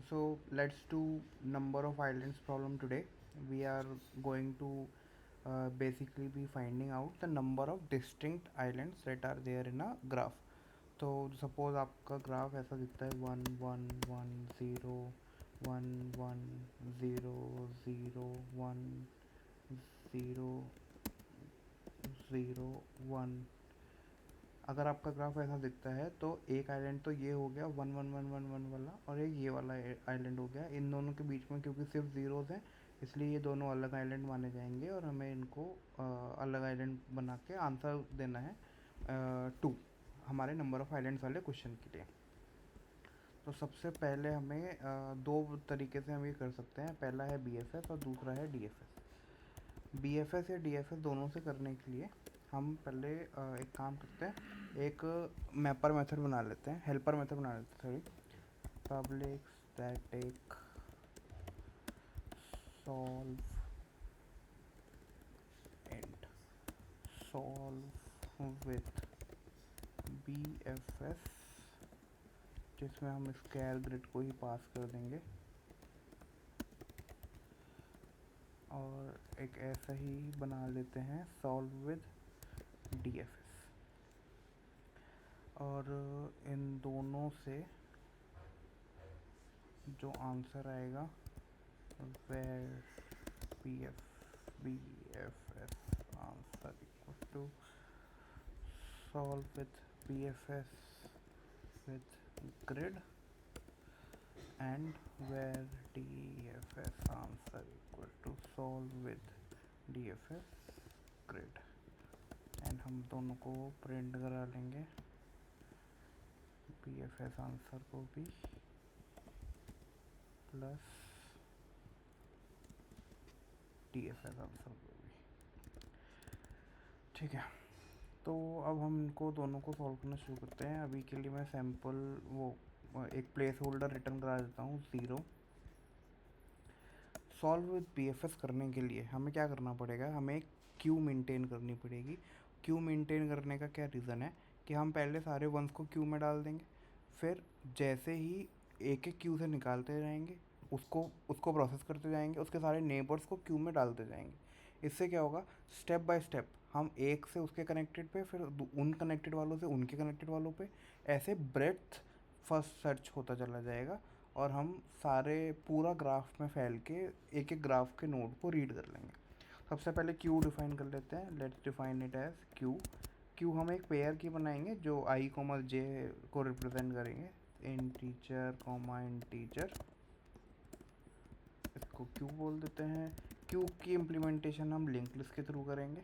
So let's do number of islands problem today. We are going to basically be finding out the number of distinct islands that are there in a graph. तो suppose आपका graph ऐसा दिखता है 1 1 1 0 1 0 0 1। अगर आपका graph ऐसा दिखता है तो एक आइलैंड तो ये हो गया 1 1 1 1 1 वाला, और एक ये वाला आइलैंड हो गया। इन दोनों के बीच में क्योंकि सिर्फ ज़ीरोज़ हैं, इसलिए ये दोनों अलग आइलैंड माने जाएंगे और हमें इनको अलग आइलैंड बना के आंसर देना है 2 हमारे नंबर ऑफ़ आइलैंड्स वाले क्वेश्चन के लिए। तो सबसे पहले हमें दो तरीके से हम ये कर सकते हैं। पहला है BFS और दूसरा है DFS। BFS या DFS दोनों से करने के लिए हम पहले एक काम करते हैं, एक मैपर मेथड बना लेते हैं, हेल्पर मेथड बना लेते हैं। Sorry, public static solve and solve with BFS, जिसमें हम स्क्वायर ग्रिड को ही पास कर देंगे और एक ऐसा ही बना लेते हैं सॉल्व विद DFS। और इन दोनों से जो आंसर आएगा where BFS answer equal to solve with BFS with grid and where DFS answer equal to solve with DFS grid, and हम दोनों को प्रिंट करा लेंगे, BFS आंसर को भी प्लस DFS आंसर को भी। ठीक है, तो अब हम इनको दोनों को सॉल्व करना शुरू करते हैं। अभी के लिए मैं सैम्पल एक प्लेस होल्डर रिटर्न करा देता हूँ 0। सॉल्व विद BFS करने के लिए हमें क्या करना पड़ेगा, हमें एक क्यू मेंटेन करनी पड़ेगी। क्यू मेंटेन करने का क्या रीज़न है कि हम पहले सारे वंस को क्यू में डाल देंगे, फिर जैसे ही एक एक क्यू से निकालते जाएंगे उसको प्रोसेस करते जाएंगे, उसके सारे नेबर्स को क्यू में डालते जाएंगे। इससे क्या होगा, स्टेप बाय स्टेप हम एक से उसके कनेक्टेड पे, फिर उन कनेक्टेड वालों से उनके कनेक्टेड वालों पे, ऐसे ब्रेड्थ फर्स्ट सर्च होता चला जाएगा और हम सारे पूरा ग्राफ में फैल के एक एक ग्राफ के नोड को रीड कर लेंगे। सबसे पहले क्यू डिफाइन कर लेते हैं। Let's define it as queue. Queue हम एक पेयर की बनाएंगे जो I, J को रिप्रेजेंट करेंगे, इंटीजर कॉमा इंटीजर, इसको क्यू बोल देते हैं। क्यू की इम्प्लीमेंटेशन हम लिंक लिस्ट के थ्रू करेंगे।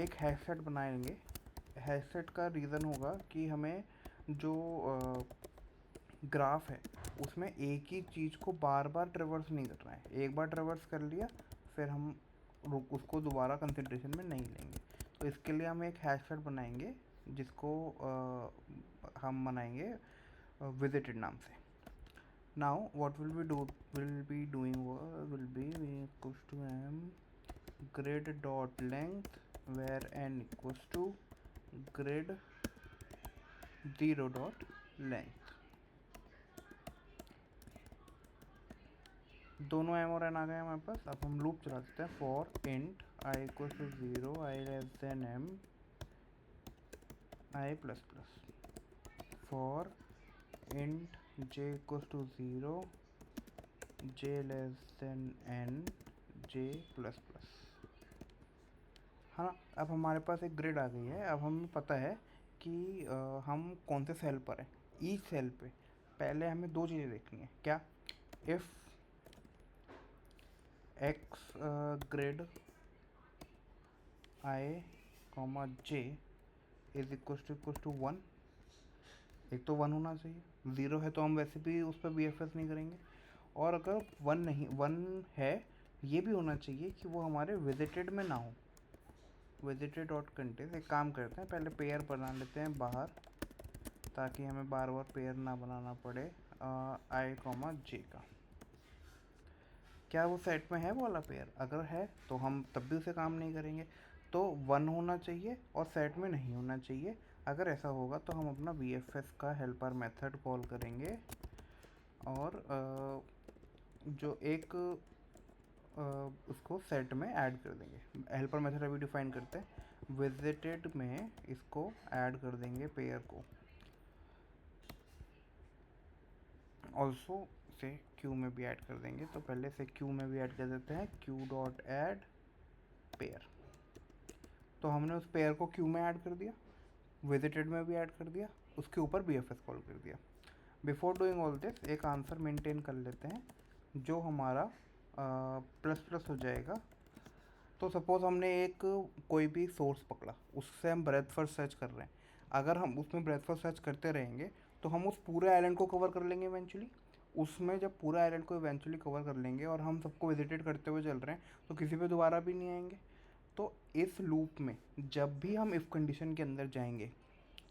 एक हैश सेट बनाएंगे। हैश सेट का रीज़न होगा कि हमें जो ग्राफ है उसमें एक ही चीज़ को बार बार ट्रेवर्स नहीं करना है। एक बार ट्रेवर्स कर लिया फिर हम उसको दोबारा कंसिडरेशन में नहीं लेंगे। तो इसके लिए हम एक हैश सेट बनाएंगे जिसको हम बनाएंगे विजिटेड नाम से। Now what will be doing will be equals to m grid dot length where n equals to grid 0 dot length। दोनों m और n आ गए हमारे पास। अब हम लूप चला देते हैं for int I equal to 0 I less than m I plus plus, for int j equal to 0 j less than n j plus plus. हाँ, अब हमारे पास एक ग्रिड आ गई है। अब हमें पता है कि हम कौन से सेल पर हैं। ईच सेल पे पहले हमें दो चीज़ें देखनी है। क्या, if x grid I, j is equal to 1। एक तो 1 होना चाहिए, 0 है तो हम वैसे भी उस पर BFS नहीं करेंगे। और अगर 1 है, ये भी होना चाहिए कि वो हमारे विजिटेड में ना हो। विजिटेड डॉट कंटेंट, एक काम करते हैं पहले पेयर बना लेते हैं बाहर, ताकि हमें बार बार पेयर ना बनाना पड़े I, j का। क्या वो सेट में है वो वाला पेयर? अगर है तो हम तब भी उसे काम नहीं करेंगे। तो 1 होना चाहिए और सेट में नहीं होना चाहिए। अगर ऐसा होगा तो हम अपना BFS का हेल्पर मेथड कॉल करेंगे और जो एक उसको सेट में ऐड कर देंगे। हेल्पर मेथड अभी डिफाइन करते हैं। विजिटेड में इसको ऐड कर देंगे पेयर को, ऑल्सो से क्यू में भी ऐड कर देंगे। तो पहले से क्यू में भी ऐड कर देते हैं, क्यू डॉट ऐड पेयर। तो हमने उस पेयर को क्यू में ऐड कर दिया, विजिटेड में भी ऐड कर दिया, उसके ऊपर बी एफ एस कॉल कर दिया। बिफोर डूइंग ऑल दिस एक आंसर मेंटेन कर लेते हैं जो हमारा प्लस प्लस हो जाएगा। तो सपोज़ हमने एक कोई भी सोर्स पकड़ा, उससे हम ब्रेथ फर्स्ट सर्च कर रहे हैं। अगर हम उसमें ब्रेथ फर्स्ट सर्च करते रहेंगे तो हम उस पूरे आइलैंड को कवर कर लेंगे इवेंचुअली। उसमें जब पूरा आइलैंड को इवेंचुअली कवर कर लेंगे और हम सबको विजिटेड करते हुए चल रहे हैं तो किसी पे दोबारा भी नहीं आएंगे। तो इस लूप में जब भी हम इफ़ कंडीशन के अंदर जाएंगे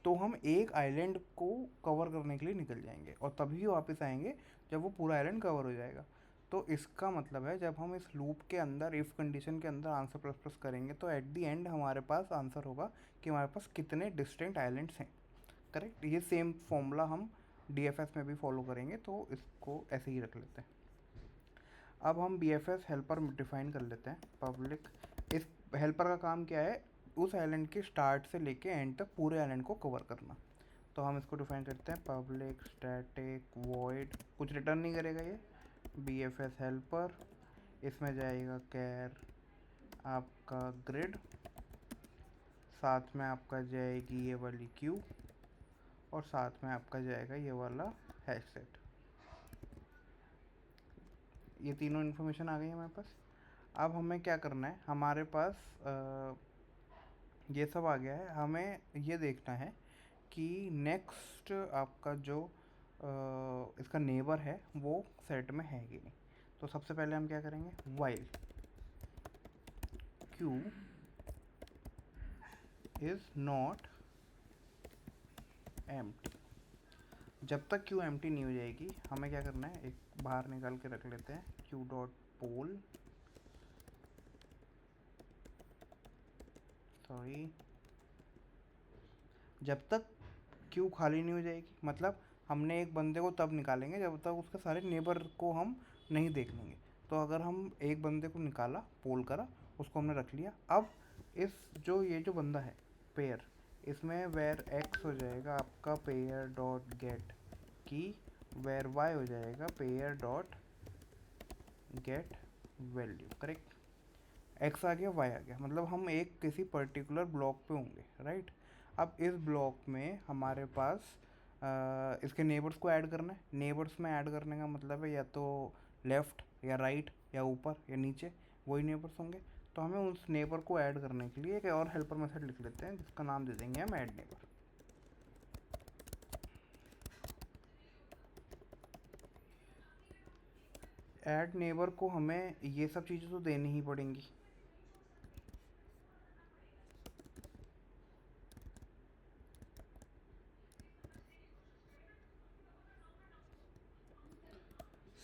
तो हम एक आइलैंड को कवर करने के लिए निकल जाएंगे और तभी वापस आएंगे जब वो पूरा आइलैंड कवर हो जाएगा। तो इसका मतलब है जब हम इस लूप के अंदर इफ़ कंडीशन के अंदर आंसर प्लस प्लस करेंगे तो एट द एंड हमारे पास आंसर होगा कि हमारे पास कितने डिस्टिंक्ट आइलैंड्स हैं। करेक्ट। ये सेम फॉर्मूला हम डीएफएस में भी फॉलो करेंगे, तो इसको ऐसे ही रख लेते हैं। अब हम B F S helper define कर लेते हैं। पब्लिक, इस हेल्पर का काम क्या है, उस आइलैंड के स्टार्ट से लेके एंड तक पूरे आइलैंड को कवर करना। तो हम इसको डिफाइन करते हैं पब्लिक स्टैटिक वॉइड, कुछ रिटर्न नहीं करेगा ये, बी एफ एस हेल्पर। इसमें जाएगा कैर आपका ग्रिड, साथ में आपका जाएगी ये वाली क्यू, और साथ में आपका जाएगा ये वाला हैश सेट। ये तीनों इन्फॉर्मेशन आ गई है हमारे पास। अब हमें क्या करना है, हमारे पास ये सब आ गया है। हमें ये देखना है कि नेक्स्ट आपका जो इसका नेबर है वो सेट में है कि नहीं। तो सबसे पहले हम क्या करेंगे, while Q is not empty. जब तक क्यू एम्प्टी नहीं हो जाएगी हमें क्या करना है, एक बाहर निकाल के रख लेते हैं क्यू डॉट पोल, सॉरी, जब तक क्यू खाली नहीं हो जाएगी। मतलब हमने एक बंदे को तब निकालेंगे जब तक उसके सारे नेबर को हम नहीं देख लेंगे। तो अगर हम एक बंदे को निकाला, पोल करा, उसको हमने रख लिया। अब इस जो ये जो बंदा है पेयर, इसमें वेर एक्स हो जाएगा आपका पेयर डॉट गेट की, वेर वाई हो जाएगा pair dot get value. Correct. X आ गया, वाई आ गया, मतलब हम एक किसी पर्टिकुलर ब्लॉक पे होंगे, राइट। अब इस ब्लॉक में हमारे पास इसके नेबर्स को ऐड करना है। नेबर्स में ऐड करने का मतलब है या तो लेफ़्ट या राइट या ऊपर या नीचे, वही नेबर्स होंगे। तो हमें उस नेबर को ऐड करने के लिए एक और हेल्पर मेथड लिख लेते हैं जिसका नाम दे देंगे हम ऐड नेबर। ऐड नेबर को हमें ये सब चीज़ें तो देनी ही पड़ेंगी।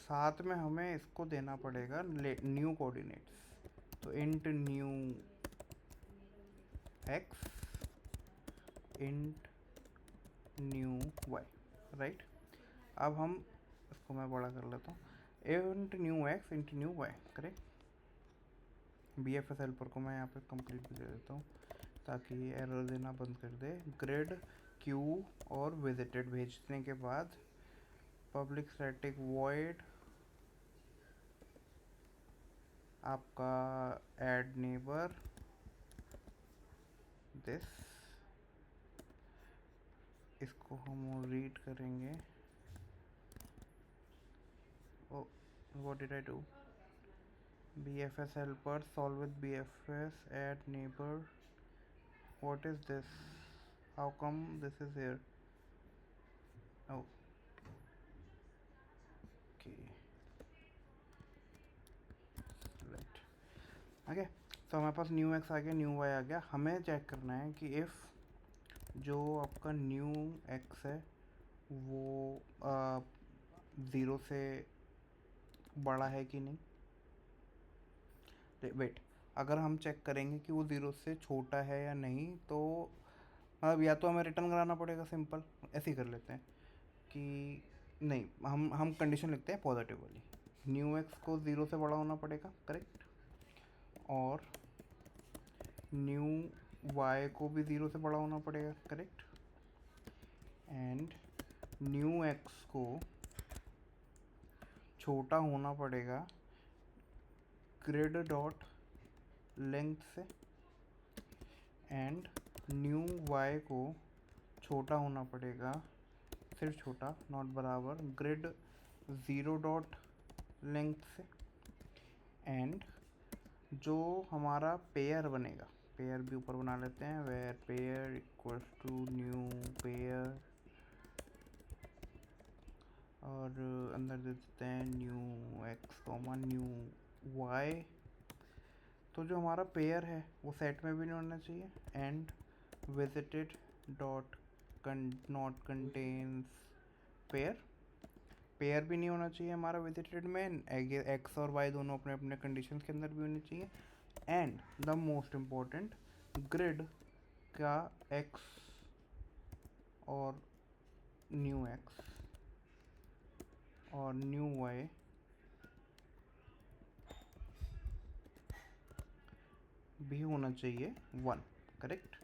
साथ में हमें इसको देना पड़ेगा न्यू कोऑर्डिनेट्स। तो int new X, int new Y, right. अब हम इसको मैं बड़ा कर लेता हूँ, int new X int new Y. Correct. B F S helper को मैं यहाँ पे कंप्लीट भी दे देता हूँ ताकि ये एरर देना बंद कर दे। ग्रिड क्यू और विजिटेड भेजने के बाद पब्लिक स्टैटिक वॉइड आपका ऐड नेबर दिस, इसको हम रीड करेंगे। Oh what did I do, bfs helper solve with bfs add neighbor, what is this, how come this is here, oh okay select, okay. तो हमारे पास new x आ गया, new Y आ गया। हमें check करना है कि इफ़ जो आपका न्यू एक्स है वो ज़ीरो से बड़ा है कि नहीं। वेट, अगर हम चेक करेंगे कि वो ज़ीरो से छोटा है या नहीं तो मतलब या तो हमें रिटर्न कराना पड़ेगा, सिंपल ऐसे ही कर लेते हैं कि नहीं, हम कंडीशन लिखते हैं पॉजिटिव वाली। न्यू एक्स को 0 से बड़ा होना पड़ेगा, करेक्ट, और न्यू वाई को भी 0 से बड़ा होना पड़ेगा, करेक्ट, एंड न्यू एक्स को छोटा होना पड़ेगा ग्रिड डॉट लेंथ से, एंड न्यू वाई को छोटा होना पड़ेगा, सिर्फ छोटा, नॉट बराबर, ग्रिड 0 डॉट लेंथ से, एंड जो हमारा पेयर बनेगा, पेयर भी ऊपर बना लेते हैं, where pair equals to new pair, और अंदर दे देते हैं new X comma new Y. तो जो हमारा पेयर है वो सेट में भी नहीं होना चाहिए, and visited dot not contains pair, pair भी नहीं होना चाहिए हमारा विजिटेड में, एक्स और वाई दोनों अपने अपने कंडीशन के अंदर भी होनी चाहिए, and the most important, grid का एक्स और न्यू एक्स और न्यू वाई भी होना चाहिए 1, करेक्ट।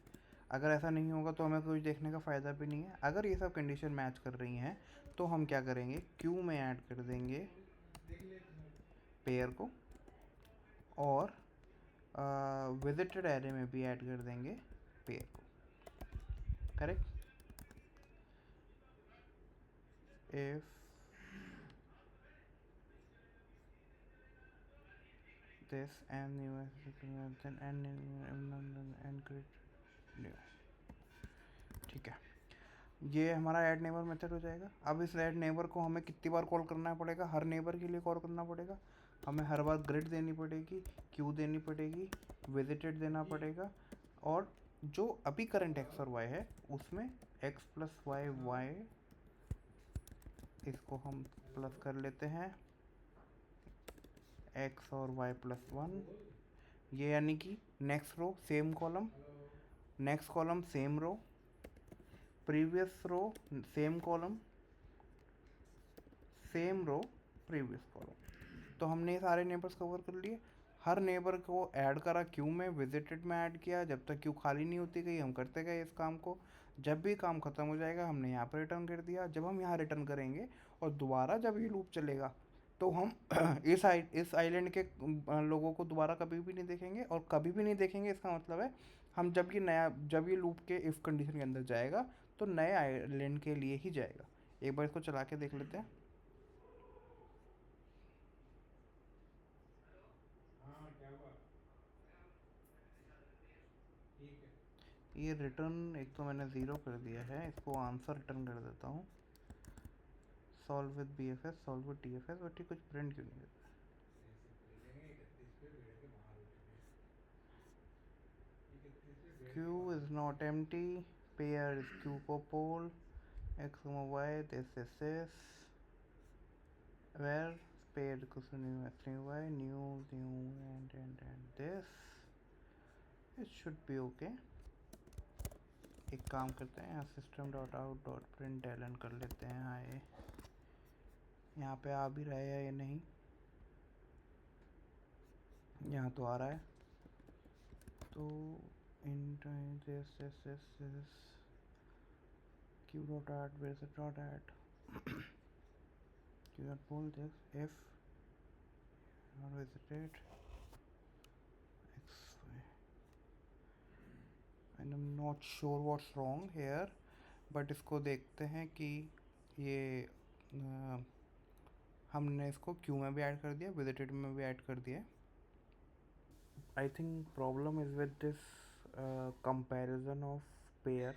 अगर ऐसा नहीं होगा तो हमें कुछ देखने का फ़ायदा भी नहीं है। अगर ये सब कंडीशन मैच कर रही हैं तो हम क्या करेंगे, क्यू में ऐड कर देंगे पेयर को, और विजिटेड एरे में भी ऐड कर देंगे पेयर को, correct. If this and new then and create new, ठीक है। ये हमारा ऐड नेबर मेथड हो जाएगा। अब इस ऐड नेबर को हमें कितनी बार कॉल करना पड़ेगा, हर नेबर के लिए कॉल करना पड़ेगा। हमें हर बार ग्रिड देनी पड़ेगी, क्यू देनी पड़ेगी, विजिटेड देना पड़ेगा, और जो अभी करंट एक्स और वाई है उसमें एक्स प्लस वाई वाई, इसको हम प्लस कर लेते हैं एक्स और वाई प्लस 1, ये यानी कि next row same column, next column same row, previous row same column, same row previous column. तो हमने ये सारे नेबर्स कवर कर लिए। हर नेबर को ऐड करा क्यू में, विजिटेड में ऐड किया, जब तक क्यू खाली नहीं होती गई हम करते गए इस काम को। जब भी काम ख़त्म हो जाएगा हमने यहाँ पर रिटर्न कर दिया। जब हम यहाँ रिटर्न करेंगे और दोबारा जब ये लूप चलेगा तो हम इस आइलैंड के लोगों को दोबारा कभी भी नहीं देखेंगे, और कभी भी नहीं देखेंगे इसका मतलब है हम जब ये लूप के इफ़ कंडीशन के अंदर जाएगा तो नए आइलैंड के लिए ही जाएगा। एक बार इसको चला के देख लेते हैं। ये रिटर्न एक तो मैंने ज़ीरो कर दिया है, इसको आंसर रिटर्न कर देता हूँ, solve with B F S, solve with T F S, but ये कुछ प्रिंट क्यों नहीं देता। Q is not empty, pair is Q को pole, x comma y, this is this, where pair equals to new x new y, new and this, it should be okay। एक काम करते हैं, यहाँ system dot out dot println एलन कर लेते हैं। हाँ, ये यहाँ पे आ भी रहा है या नहीं, यहाँ तो आ रहा है। तो int this q dot add, where is it dot add, q dot pull this if not visited x y, and I'm not sure what's wrong here, but इसको देखते हैं कि ये हमने इसको क्यू में भी ऐड कर दिया, विजिटेड में भी ऐड कर दिया। I think problem is with this comparison of pair.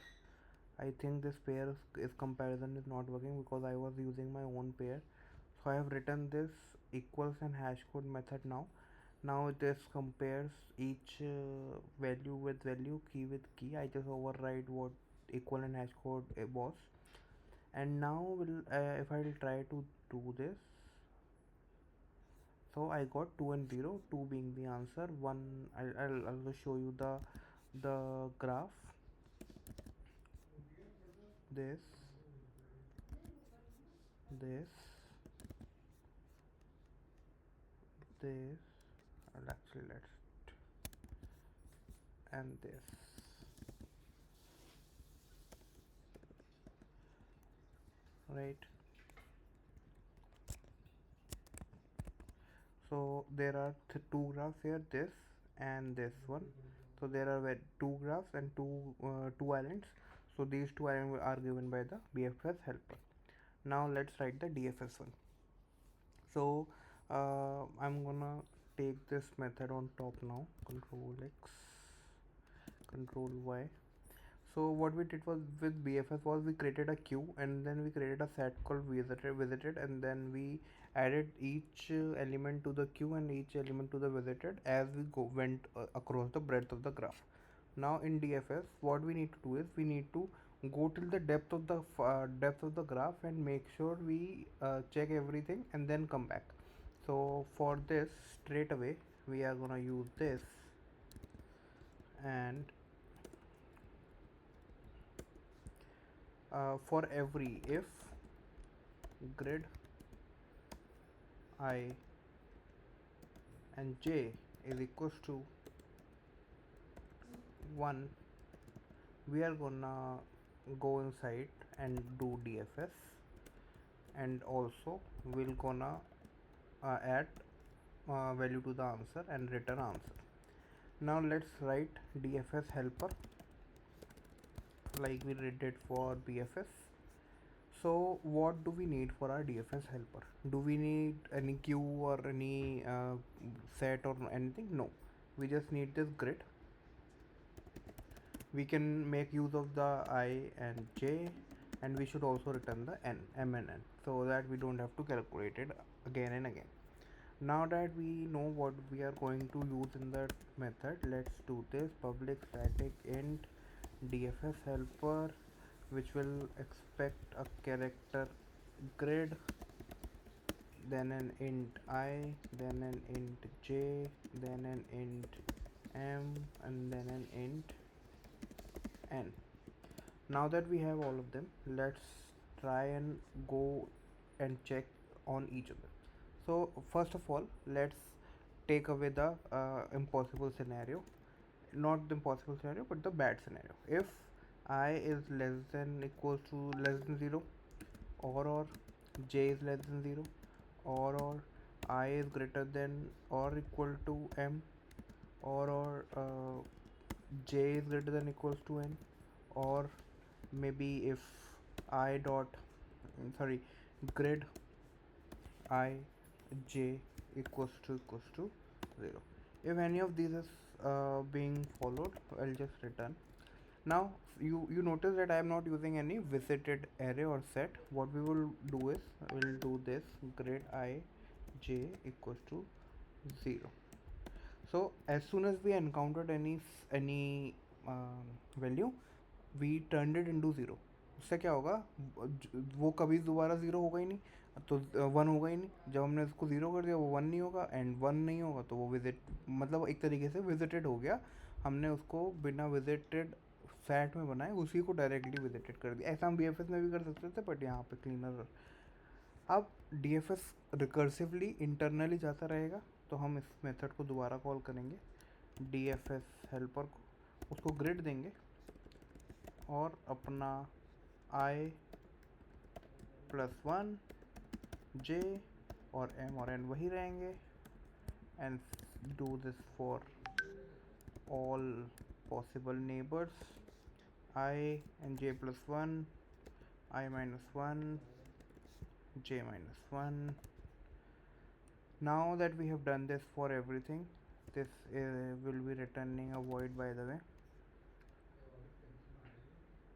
I think this pair is comparison is not working because I was using my own pair. So I have written this equals and hash code method now. Now this compares each value with value, key with key. I just override what equal and hash code was. And now if I will try to do this, so I got 2 and 0, 2 being the answer. 1, I'll show you the graph. This this, this, and actually let's, and this. Right. So there are two graphs here, this and this one. So there are two graphs and two islands. So these two islands are given by the BFS helper. Now let's write the DFS one. So I'm gonna take this method on top now. Control X, Control Y. So what we did was with BFS was we created a queue and then we created a set called visited, and then we added each element to the queue and each element to the visited as we went across the breadth of the graph. Now in DFS what we need to do is we need to go till the depth of the graph and make sure we check everything and then come back. So for this, straight away we are gonna use this, and for every if grid I and j is equals to 1, we are gonna go inside and do DFS, and also we'll gonna add value to the answer and return answer. Now let's write DFS helper like we did it for BFS. So what do we need for our DFS helper? Do we need any queue or any set or anything? No, we just need this grid. We can make use of the I and j, and we should also return the m and n, so that we don't have to calculate it again and again. Now that we know what we are going to use in that method, let's do this. Public static int DFS helper, which will expect a character grid, then an int I, then an int j, then an int m, and then an int n. Now that we have all of them, let's try and go and check on each of them. So first of all, let's take away the impossible scenario, not the impossible scenario but the bad scenario. If I is less than equals to less than 0, or j is less than 0, or I is greater than or equal to m, or j is greater than equals to n, or maybe if I dot sorry grid I j equals to 0. If any of these is being followed, I'll just return. Now you notice that I am not using any visited array or set. What we will do is we'll do this grid I j equals to 0. So as soon as we encountered any value, we turned it into 0. उससे क्या होगा, वो कभी दोबारा zero होगा ही नहीं, तो one होगा ही नहीं. जब हमने उसको ज़ीरो कर दिया वो वन नहीं होगा, एंड वन नहीं होगा तो वो विजिट, मतलब एक तरीके से विजिटेड हो गया. हमने उसको बिना विजिटेड सेट में बनाए उसी को डायरेक्टली विजिटेड कर दिया. ऐसा हम BFS में भी कर सकते थे, बट यहाँ पे क्लीनर. अब DFS रिकर्सिवली इंटरनली जाता रहेगा, तो हम इस मेथड को दोबारा कॉल करेंगे, DFS हेल्पर को, उसको ग्रिड देंगे और अपना I +1 j और m और n वही रहेंगे, and do this for all possible neighbors I and j +1, I -1, j -1. Now that we have done this for everything, this will be returning a void, by the way.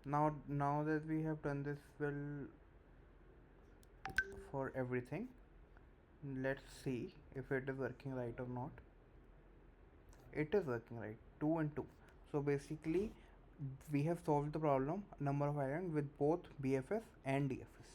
Now that we have done this for everything, let's see if it is working right or not. It is working right, 2 and 2. So basically we have solved the problem number of islands with both BFS and DFS.